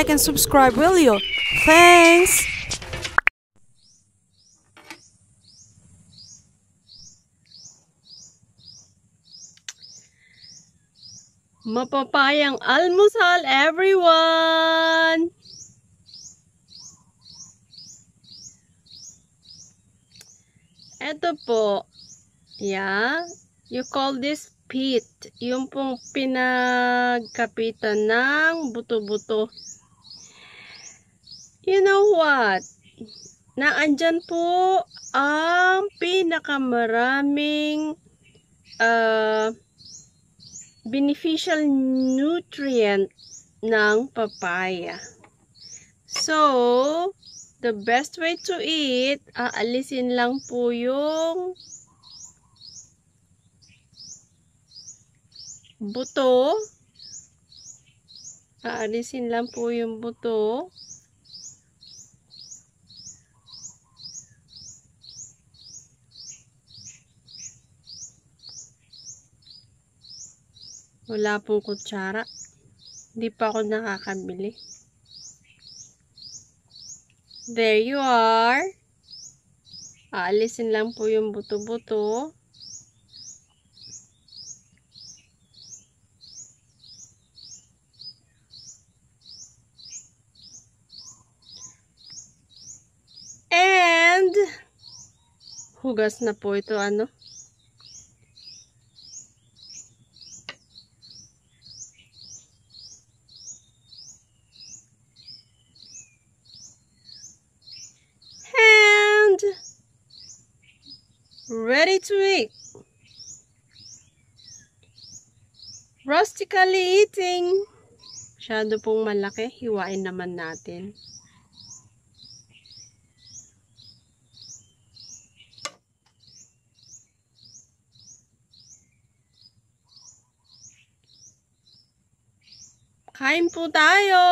like and subscribe, will you? Thanks! Mapapayang almusal, everyone! Ito po, yeah, you call this pit. Yung pong pinagkapitan ng buto-buto. You know what? Naandyan po ang pinakamaraming beneficial nutrient ng papaya. So, the best way to eat, aalisin lang po yung buto. Aalisin lang po yung buto. Wala pong kutsara. Hindi pa ako nakakabili. There you are. Aalisin lang po yung buto-buto. And hugas na po ito, ano? Ready to eat. Rustically eating. Masyado pong malaki. Hiwain naman natin. Kain po tayo.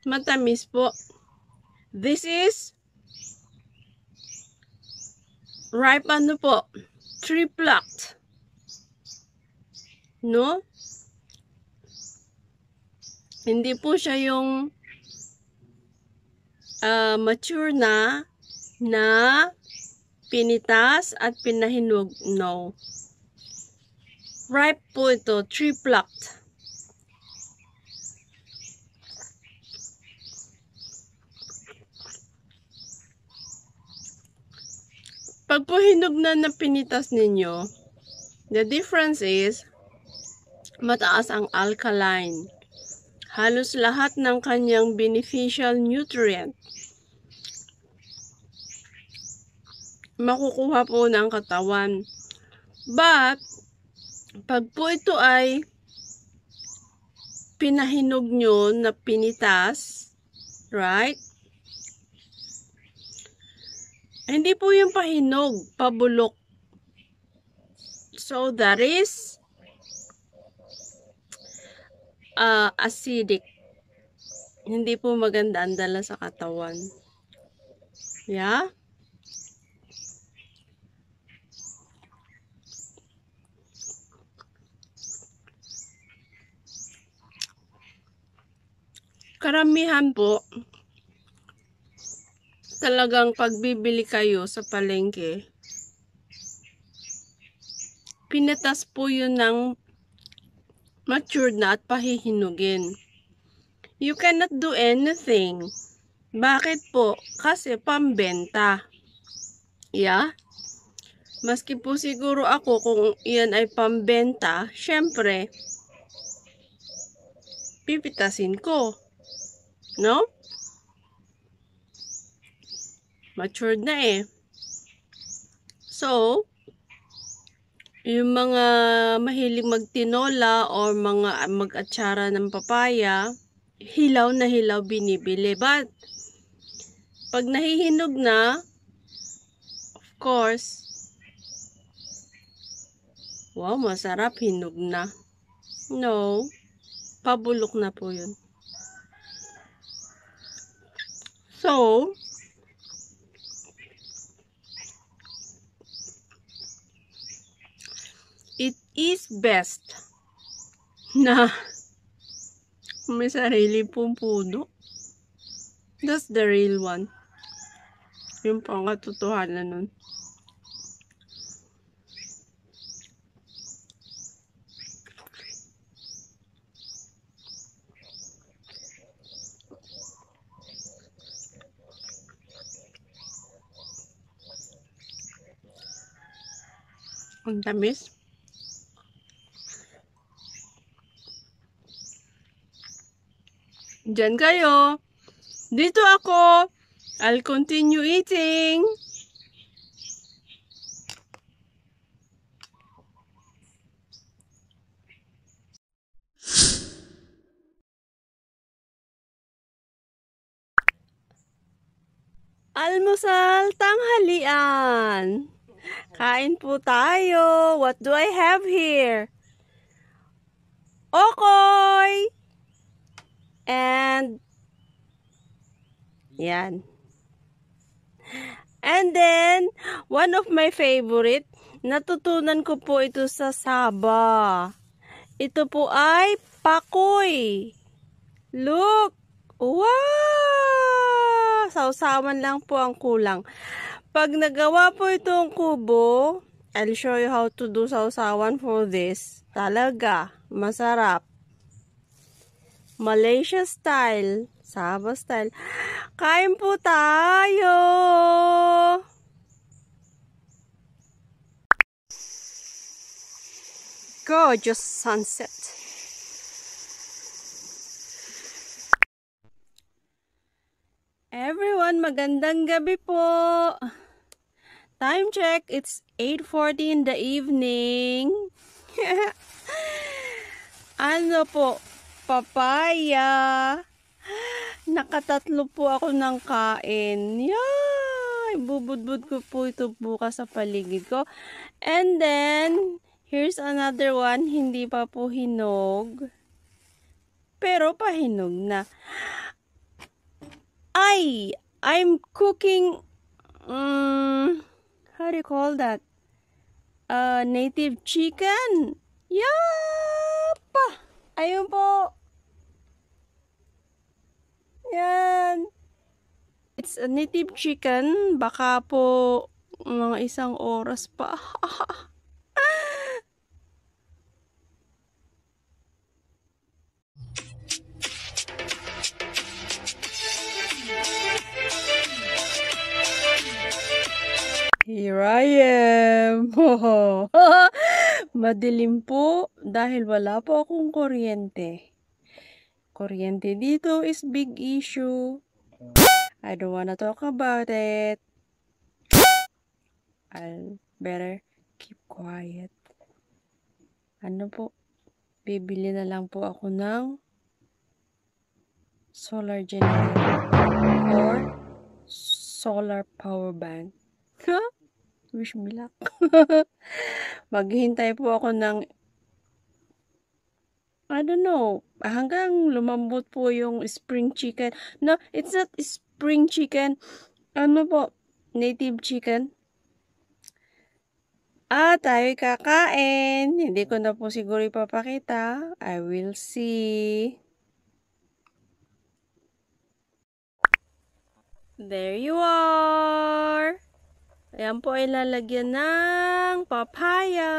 Matamis po. This is ripe ano po? Tree plucked. No? Hindi po siya yung mature na pinitas at pinahinog. No. Ripe po ito. Tree plucked. Pag po hinog na pinitas ninyo, the difference is, mataas ang alkaline. Halos lahat ng kanyang beneficial nutrient makukuha po ng katawan. But, pag po ito ay pinahinog nyo na pinitas, right? Hindi po yung pahinog, pabulok. So, that is acidic. Hindi po maganda ang dala sa katawan. Yeah? Karamihan po, talagang pagbibili kayo sa palengke, pinatas po yun ng matured na at pahihinugin. You cannot do anything. Bakit po? Kasi pambenta. Yeah? Maski po siguro ako kung iyan ay pambenta, syempre, pipitasin ko. No? Matured na eh. So, yung mga mahilig magtinola or mga mag-atsara ng papaya, hilaw na hilaw binibili. But, pag nahihinog na, of course, wow, masarap, hinog na. No, pabulok na po yun. So, it is best na may sarili pong puno. That's the real one. Yung pangkatotohanan nun. Ang tamis. Diyan kayo. Dito ako. I'll continue eating. Almusal tanghalian. Kain po tayo. What do I have here? Okoy! And yan. And then, one of my favorite, natutunan ko po ito sa Sabah. Ito po ay pakoy. Look! Wow! Sausawan lang po ang kulang. Pag nagawa po itong kubo, I'll show you how to do sausawan for this. Talaga, masarap. Malaysia style, Sabah style. Kain po tayo! Gorgeous sunset. Everyone, magandang gabi po. Time check, it's 8:40 in the evening. Ano po? Papaya. Nakatatlo po ako ng kain. Yay! Bubudbud ko po ito bukas sa paligid ko. And then, here's another one. Hindi pa po hinog. Pero pahinog na. I'm cooking, how do you call that? Native chicken. Yapa! Ayun po. Yan. It's a native chicken. Baka po mga 1 oras pa. Here I am. Madilim po dahil wala po akong kuryente. Kuryente dito is big issue. I don't wanna talk about it. I'll better keep quiet. Ano po? Bibili na lang po ako ng solar generator or solar power bank. Wish me luck. Maghihintay po ako ng, I don't know, hanggang lumambot po yung spring chicken. No, it's not spring chicken. Ano po? Native chicken. Tayo kakain. Hindi ko na po siguro ipapakita. I will see. There you are. Ayan po ay lalagyan ng papaya.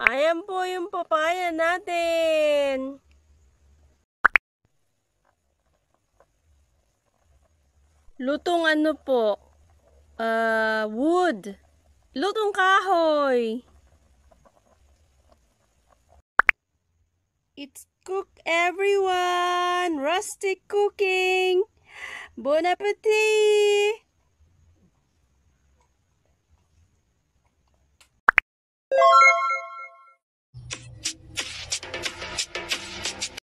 Ayan po yung papaya natin. Lutong ano po? Wood. Lutong kahoy. It's cooked, everyone. Rustic cooking. Bon appetit!